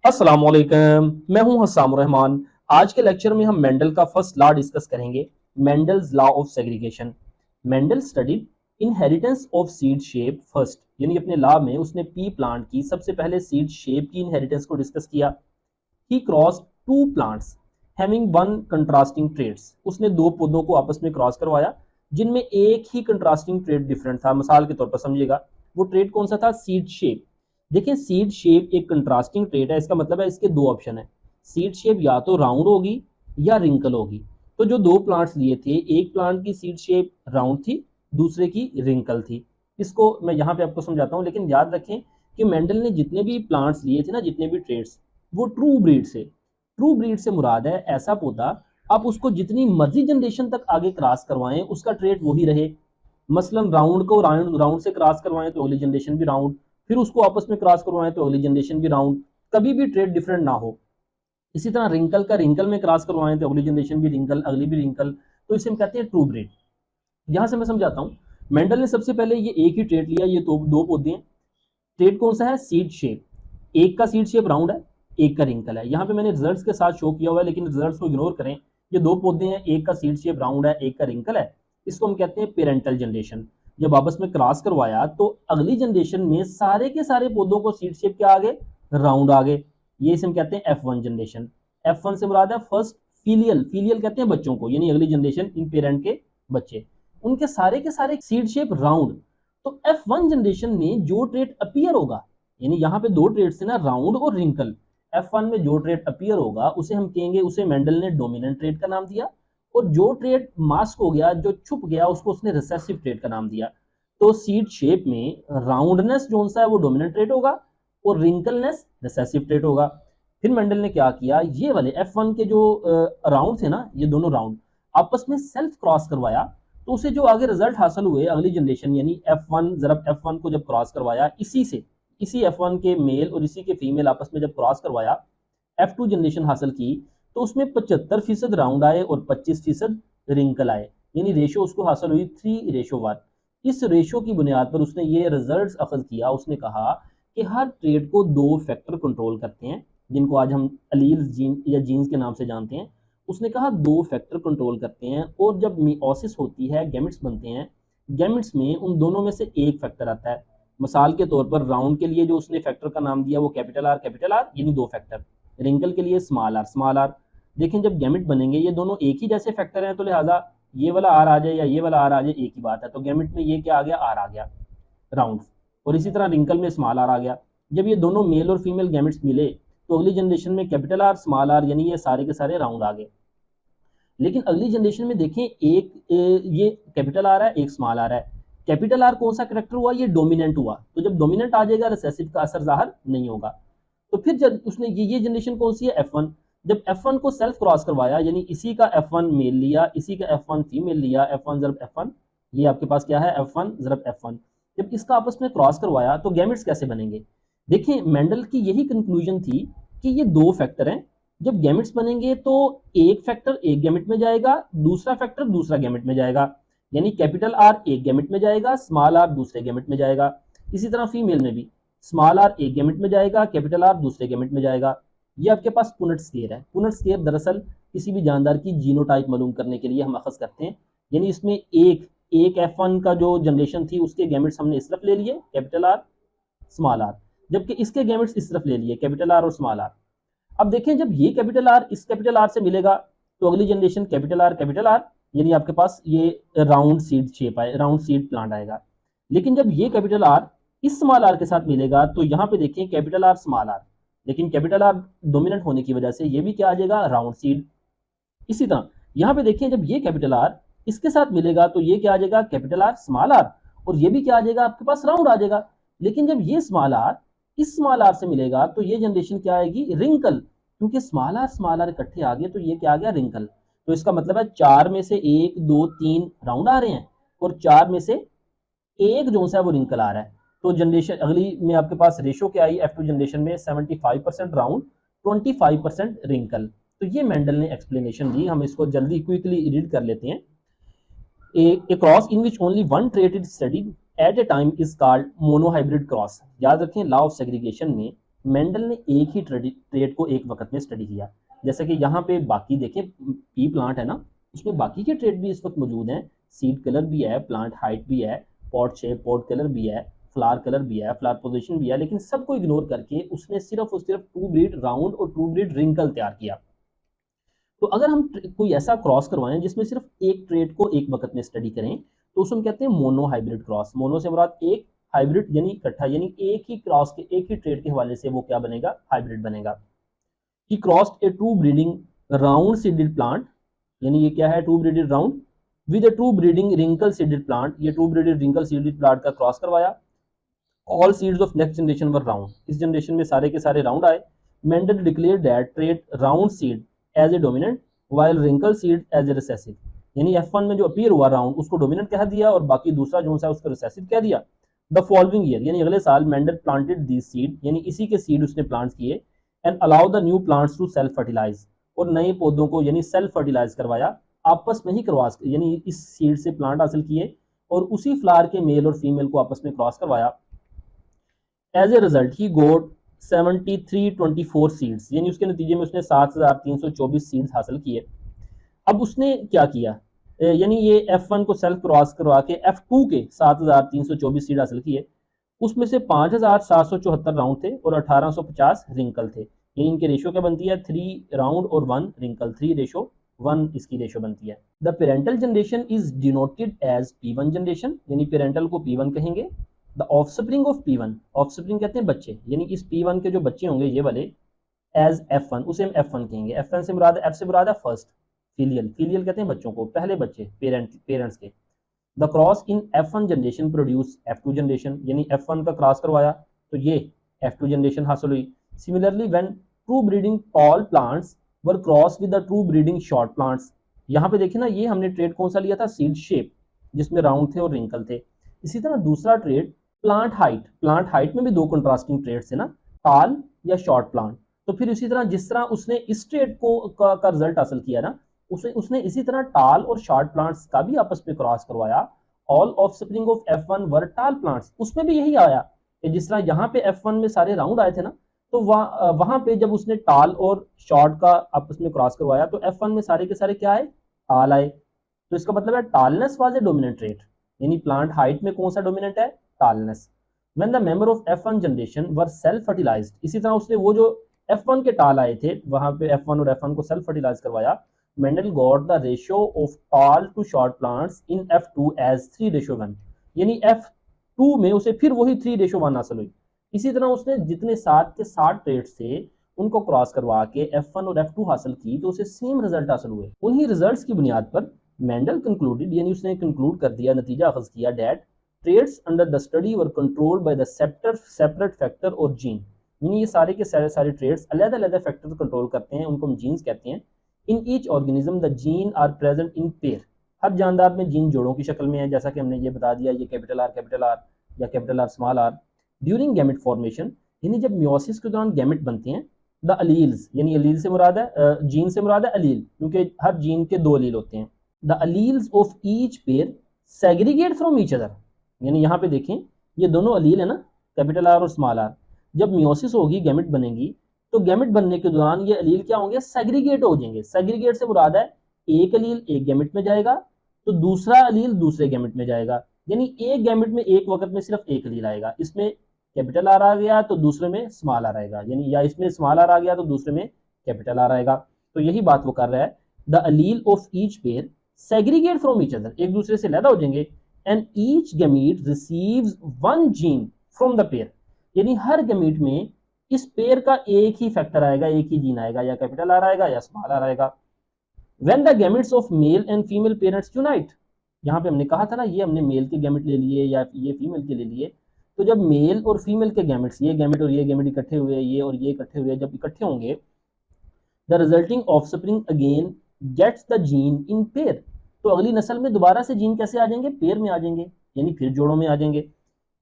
अस्सलाम वालेकुम, मैं हूं हस्साम रहमान। आज के लेक्चर में हम मेंडल का फर्स्ट लॉ डिस्कस करेंगे, Mendel's law of segregation. Mendel studied inheritance of seed shape first, यानी अपने लॉ में उसने पी प्लांट की सबसे पहले सीड शेप की इनहेरिटेंस को डिस्कस किया। He cross two plants having one contrasting traits, उसने दो पौधों को आपस में क्रॉस करवाया जिनमें एक ही कंट्रास्टिंग ट्रेड डिफरेंट था। मिसाल के तौर पर समझिएगा, वो ट्रेड कौन सा था? Seed shape. देखिए, सीड शेप एक कंट्रास्टिंग ट्रेट है, इसका मतलब है इसके दो ऑप्शन है। सीड शेप या तो राउंड होगी या रिंकल होगी। तो जो दो प्लांट्स लिए थे, एक प्लांट की सीड शेप राउंड थी, दूसरे की रिंकल थी। इसको मैं यहाँ पे आपको समझाता हूँ, लेकिन याद रखें कि मेंडल ने जितने भी प्लांट्स लिए थे ना, जितने भी ट्रेड्स, वो ट्रू ब्रीड से मुराद है ऐसा पौधा आप उसको जितनी मर्जी जनरेशन तक आगे क्रॉस करवाएं उसका ट्रेड वही रहे। मसलन राउंड को राउंड राउंड से क्रॉस करवाएं तो अगली जनरेशन भी राउंड, फिर उसको आपस में क्रॉस करवाएं तो अगली जनरेशन भी राउंड, कभी भी ट्रेड डिफरेंट ना हो। इसी तरह रिंकल का रिंकल में क्रॉस करवाएं तो अगली जनरेशन भी रिंकल, अगली भी रिंकल, तो इसे हम कहते हैं ट्रू ब्रीड। यहां से मैं समझाता हूं। मेंडल ने सबसे पहले ये एक ही ट्रेड लिया, ये दो पौधे हैं। ट्रेड कौन सा है? Seed shape. एक का सीड शेप राउंड है, एक का रिंकल है। यहाँ पे मैंने रिजल्ट्स के साथ शो किया हुआ है, लेकिन रिजल्ट्स को इग्नोर करें। ये दो पौधे हैं, एक का सीड शेप राउंड है, एक का रिंकल है। इसको हम कहते हैं पेरेंटल जनरेशन। जब आपस में क्रॉस करवाया तो अगली जनरेशन में सारे के सारे पौधों को सीड शेप क्या आ गए? राउंड आ गए। ये इसे हम कहते हैं F1 जनरेशन। F1 से मुराद है फर्स्ट फीलियल, फीलियल कहते हैं बच्चों को, यानी अगली जनरेशन इन पेरेंट के बच्चे, उनके सारे के सारे सीड शेप राउंड। तो F1 जनरेशन में जो ट्रेड अपीयर होगा, यानी यहाँ पे दो ट्रेड्स थे ना, राउंड और रिंकल, F1 में जो ट्रेड अपीयर होगा उसे हम कहेंगे, उसे मेंडल ने डोमिनेंट ट्रेड का नाम दिया। और जो ट्रेड मास्क हो गया, जो छुप गया, उसको उसने रिसेसिव ट्रेड का नाम दिया। तो सीड शेप में राउंडनेस जो सा है वो डोमिनेंट ट्रेड होगा और रिंकलनेस रिसेसिव ट्रेड होगा। फिर मेंडल ने क्या किया, ये वाले F1 के जो राउंड थे ना, ये दोनों राउंड आपस में सेल्फ क्रॉस करवाया। तो उसे जो आगे रिजल्ट हासिल हुए, अगली जनरेशन यानी F1 जरा F1 को जब क्रॉस करवाया, इसी F1 के मेल और इसी के फीमेल आपस में जब क्रॉस करवाया, F2 जनरेशन हासिल की, तो उसमें 75% राउंड आए और 25% रिंकल आए, यानी रेशो उसको हासिल हुई 3:1। इस रेशो की बुनियाद पर उसने ये रिजल्ट अखज किया। उसने कहा कि हर ट्रेड को दो फैक्टर कंट्रोल करते हैं, जिनको आज हम अलील्स जीन या जीन्स के नाम से जानते हैं। उसने कहा दो फैक्टर कंट्रोल करते हैं, और जब मियोसिस होती है, गैमेट्स बनते हैं, गैमेट्स में उन दोनों में से एक फैक्टर आता है। मिसाल के तौर पर राउंड के लिए जो उसने फैक्टर का नाम दिया वो कैपिटल आर यानी दो फैक्टर। रिंकल के लिए स्मॉल आर। देखें, जब गैमेट बनेंगे ये दोनों एक ही जैसे फैक्टर हैं, तो लिहाजा ये वाला आर आ जाए या ये वाला आर आ जाए एक ही बात है। तो गैमेट में ये क्या आ गया? आर आ गया, राउंड। और इसी तरह रिंकल में स्मॉल आर आ गया। जब ये दोनों मेल और फीमेल गैमेट्स मिले तो अगली जनरेशन में कैपिटल आर स्मॉल आर, यानी ये सारे के सारे राउंड आ गए। लेकिन अगली जनरेशन में देखें, एक ये कैपिटल आर है, एक स्मॉल आर है। कैपिटल आर कौन सा करेक्टर हुआ? ये डोमिनेंट हुआ। तो जब डोमिनेंट आ जाएगा, रिसेसिव का असर जाहिर नहीं होगा। तो फिर जब उसने ये जनरेशन कौन सी है? F1। जब F1 को सेल्फ क्रॉस करवाया, यानी इसी का F1 मेल लिया, इसी का F1 फीमेल लिया, F1 ज़रब F1, ये आपके पास क्या है? F1 ज़रब F1। जब इसका आपस में क्रॉस करवाया तो गैमेट्स कैसे बनेंगे? देखिए, मेंडल की यही कंक्लूजन थी कि ये दो फैक्टर हैं। जब गैमेट्स बनेंगे तो एक फैक्टर एक गैमेट में जाएगा, दूसरा फैक्टर दूसरा गैमेट में जाएगा, यानी कैपिटल आर एक गैमेट में जाएगा, स्मॉल आर दूसरे गैमेट में जाएगा। इसी तरह फीमेल में भी स्मॉल आर एक गैमेट में जाएगा, कैपिटल आर दूसरे गैमेट में जाएगा। ये आपके पास पुनेट स्केयर है। पुनेट स्केयर दरअसल किसी भी जानदार की जीनोटाइप मालूम करने के लिए हम अखज़ करते हैं, यानी इसमें एक F1 का जो जनरेशन थी उसके गैमेट्स हमने इस तरफ ले लिए, कैपिटल आर स्मॉल आर, जबकि इसके गैमेट्स इस तरफ ले लिए, कैपिटल आर और स्मॉल आर। अब देखें, जब ये कैपिटल आर इस कैपिटल आर से मिलेगा तो अगली जनरेशन कैपिटल आर, यानी आपके पास ये राउंड सीड शेप आए, राउंड सीड प्लांट आएगा। लेकिन जब ये कैपिटल आर इस स्मॉल आर के साथ मिलेगा तो यहाँ पे देखें कैपिटल आर स्मॉल आर, लेकिन कैपिटल आर डोमिनेंट होने की वजह से ये भी क्या आ जाएगा? Round seed. इसी तरह यहाँ पे देखें, जब ये कैपिटल आर इसके साथ मिलेगा तो ये क्या आ जाएगा? कैपिटल आर स्मॉल आर, और ये भी क्या आ जाएगा? आपके पास राउंड आ जाएगा। लेकिन जब ये स्मॉल आर इस स्मॉल आर से मिलेगा तो ये जनरेशन क्या आएगी? रिंकल, क्योंकि स्मॉल आर इकट्ठे आ गए तो ये क्या आ गया? रिंकल। तो इसका मतलब है 4 में से 1 2 3 राउंड आ रहे हैं और 4 में से एक जो सा है वो रिंकल आ रहा है। तो जनरेशन अगली में आपके पास रेशो क्या आई? F2 जनरेशन में 75% राउंड, 25% रिंकल। तो ये मेंडल ने एक्सप्लेनेशन दी। हम इसको जल्दी क्विकली रीड कर लेते हैं। A cross in which only one trait is studied at a time is called monohybrid cross। याद रखें, लॉ ऑफ सेग्रीगेशन में मेंडल ने एक ही ट्रेट को एक वक्त में स्टडी किया। जैसे कि यहाँ पे बाकी देखें पी प्लांट है ना, उसमें बाकी के ट्रेट भी इस वक्त मौजूद हैं। सीड कलर भी है, प्लांट हाइट भी है, पॉट शेप, पॉट कलर भी है, फ्लावर कलर भी है, फ्लावर पोजीशन भी है, लेकिन सबको इग्नोर करके उसने सिर्फ और सिर्फ टू ब्रीड राउंड और टू ब्रीड रिंकल तैयार किया। तो अगर हम कोई ऐसा क्रॉस करवाएं जिसमें सिर्फ एक ट्रेट को एक वक्त में स्टडी करें, तो उसको हम कहते हैं मोनो हाइब्रिड क्रॉस। मोनो से मुराद एक, हाइब्रिड यानी इकट्ठा, यानी एक ही क्रॉस के, एक ही ट्रेट के हवाले से वो क्या बनेगा, हाइब्रिड बनेगा। He crossed a true breeding round seeded plant, यानी ये क्या है, two breeded round with a true breeding wrinkle seeded plant, ये two breeded wrinkle seeded plant का क्रॉस करवाया। All seeds of next generation were round, इस generation में सारे के सारे राउंड आए। Mendel declared that trait round seed as a dominant while wrinkle seed as a recessive, यानी F1 में जो अपीयर हुआ राउंड उसको डोमिनेंट कह दिया और बाकी दूसरा जो सा उसको रिसेसिव कह दिया। द फॉलोइंग ईयर, यानी अगले साल मेंडल प्लांटेड दिस सीड, यानी इसी के सीड उसने प्लांट किए, and allow the new plants to self fertilise, और नए पौधों को यानी सेल्फ फर्टिलाइज करवाया, आपस में ही क्रॉस, यानी इस सीड से प्लांट हासिल किए और उसी फ्लावर के मेल और फीमेल को आपस में क्रॉस करवाया। As a result he got 7324 seeds, यानी उसके नतीजे में उसने 7324 सीड्स हासिल किए। अब उसने क्या किया, यानी ये F1 को सेल्फ क्रॉस करवा के F2 के 7324 सीड हासिल किए, उसमें से 5774 राउंड थे और 1850 रिंकल थे। यानी इनके रेशो क्या बनती है, 3 राउंड और 1 रिंकल, 3:1 इसकी रेशो बनती है। The parental generation is denoted as P1 generation, यानी पेरेंटल को P1 कहेंगे। The offspring of P1, offspring कहते हैं बच्चे, यानी इस P1 के जो बच्चे होंगे ये वाले, एज F1, उसे हम F1 कहेंगे। F1 से मुराद, F से मुराद है फर्स्ट, फिलियल, फिलियल कहते हैं बच्चों को, पहले बच्चे पेरेंट्स के। The cross in F1 generation produce F2 generation, यानी F1 का क्रॉस करवाया तो ये F2 जनरेशन हासिल हुई। Similarly when true breeding tall plants were cross with the true breeding short plants, यहाँ पे देखिए ना, ये हमने ट्रेड कौन सा लिया था, सीड शेप, जिसमें राउंड थे और रिंकल थे। इसी तरह दूसरा trade plant height, plant height में भी दो कंट्रास्टिंग ट्रेड्स है ना, टॉल या शॉर्ट प्लांट। तो फिर इसी तरह जिस तरह उसने इस ट्रेड को का रिजल्ट हासिल किया ना, उसने इसी तरह टाल और शॉर्ट प्लांट्स का भी आपस में क्रॉस करवाया। ऑल ऑफस्प्रिंग ऑफ F1 वर टाल प्लांट्स, उसमें भी यही आया कि जिस तरह यहाँ पे F1 में सारे राउंड आए थे ना, तो वहां पे जब उसने टाल और शॉर्ट का आपस में क्रॉस करवाया तो F1 में सारे के सारे क्या आए, टाल आए। तो इसका मतलब है tallness was a dominant trait, यानी प्लांट हाइट में कौन सा डोमिनेंट है, tallness. When the member of F1 generation were self fertilized, इसी तरह उसने वो जो F1 के टाल आए थे वहां पे F1 और F1 को सेल्फ फर्टिलाइज करवाया। Mendel got the ratio of tall to short plants in F2 as 3:1, यानी F2 में उसे फिर वही 3:1 हासिल हुई। इसी तरह उसने जितने 7 के 60 ट्रेड्स थे उनको क्रॉस करवा के F1 और F2 हासिल की तो उसे सेम रिजल्ट हासिल हुए। उन्हीं रिजल्ट्स की बुनियाद पर मेंडल कंक्लूडेड, यानी उसने कंक्लूड कर दिया, नतीजा अखज किया, that traits under the study were controlled by the separate factor और जीन, यानी ये सारे के सारे ट्रेड्स अलग-अलग फैक्टर कंट्रोल करते हैं, उनको हम जीन्स कहते हैं। In each organism the gene are present in pair, हर जानदार में जीन जोड़ों की शक्ल में है, जैसा कि हमने ये बता दिया, ये कैपिटल आर या capital R small R. During gamete formation, यानी जब मियोसिस के दौरान गैमेट बनते हैं, द अलील्स, यानी अलील से मुराद है, जीन से मुराद है अलील, क्योंकि हर जीन के 2 अलील होते हैं। The alleles of each pair segregate from each other, यानी यहाँ पे देखें ये दोनों अलील है ना, कैपिटल आर और स्मॉल आर, जब मियोसिस होगी, गैमेट बनेगी, तो गैमेट बनने के दौरान ये अलील क्या होंगे, सेग्रीगेट हो जाएंगे। सेग्रीगेट से मुराद है एक अलील एक गैमेट में जाएगा तो दूसरा अलील दूसरे गैमेट में जाएगा, यानी एक गैमेट में एक वक्त में सिर्फ एक अलील आएगा। इसमें कैपिटल आर आ गया तो दूसरे में स्मॉल आर आएगा, यानी या इसमें स्मॉल आर आ गया तो दूसरे में कैपिटल आर आएगा। तो यही बात वो कर रहा है, the Aleel of each pair segregate from each other, एक दूसरे से अलग हो जाएंगे, and each gamete receives one gene from the pair, यानी हर गैमीट में इस पेयर का एक ही फैक्टर आएगा, एक ही जीन आएगा, या कैपिटल आर आएगा या स्मॉल आर आएगा। When the gametes of male and female parents unite, यहाँ पे हमने कहा था ना, ये हमने मेल के गैमेट ले लिए या ये फीमेल के ले लिए, तो जब मेल और फीमेल के गैमेट्स, ये गैमेट और ये गैमेट इकट्ठे हुए, ये और ये इकट्ठे हुए, जब इकट्ठे होंगे, the resulting offspring again gets the gene in pair, तो अगली नस्ल में दोबारा से जीन कैसे आ जाएंगे, पेयर में आ जाएंगे, यानी फिर जोड़ों में आ जाएंगे।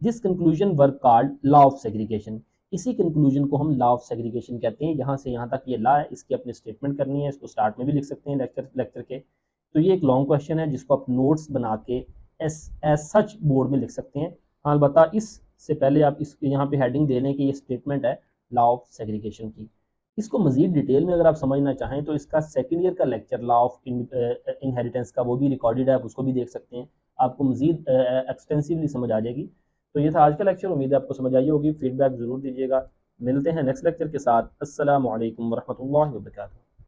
This conclusion were called law of segregation, इसी कंक्लूजन को हम लॉ ऑफ सेग्रीगेशन कहते हैं। यहाँ से यहाँ तक ये लॉ है, इसकी अपनी स्टेटमेंट करनी है, इसको स्टार्ट में भी लिख सकते हैं लेक्चर के। तो ये एक लॉन्ग क्वेश्चन है जिसको आप नोट्स बना के एज सच बोर्ड में लिख सकते हैं। हाँ, अलबत्ता इससे पहले आप इस यहाँ पे हेडिंग देने की ये स्टेटमेंट है लॉ ऑफ सेग्रीगेशन की। इसको मज़ीद डिटेल में अगर आप समझना चाहें तो इसका सेकेंड ईयर का लेक्चर लॉ ऑफ इनहेरिटेंस का वो भी रिकॉर्डेड है, आप उसको भी देख सकते हैं, आपको मज़ीद एक्सटेंसिवली समझ आ जाएगी। तो ये था आज का लेक्चर, उम्मीद है आपको समझ आई होगी। फीडबैक ज़रूर दीजिएगा। मिलते हैं नेक्स्ट लेक्चर के साथ। अस्सलामु अलैकुम वरहमतुल्लाहि वबरकातुहू।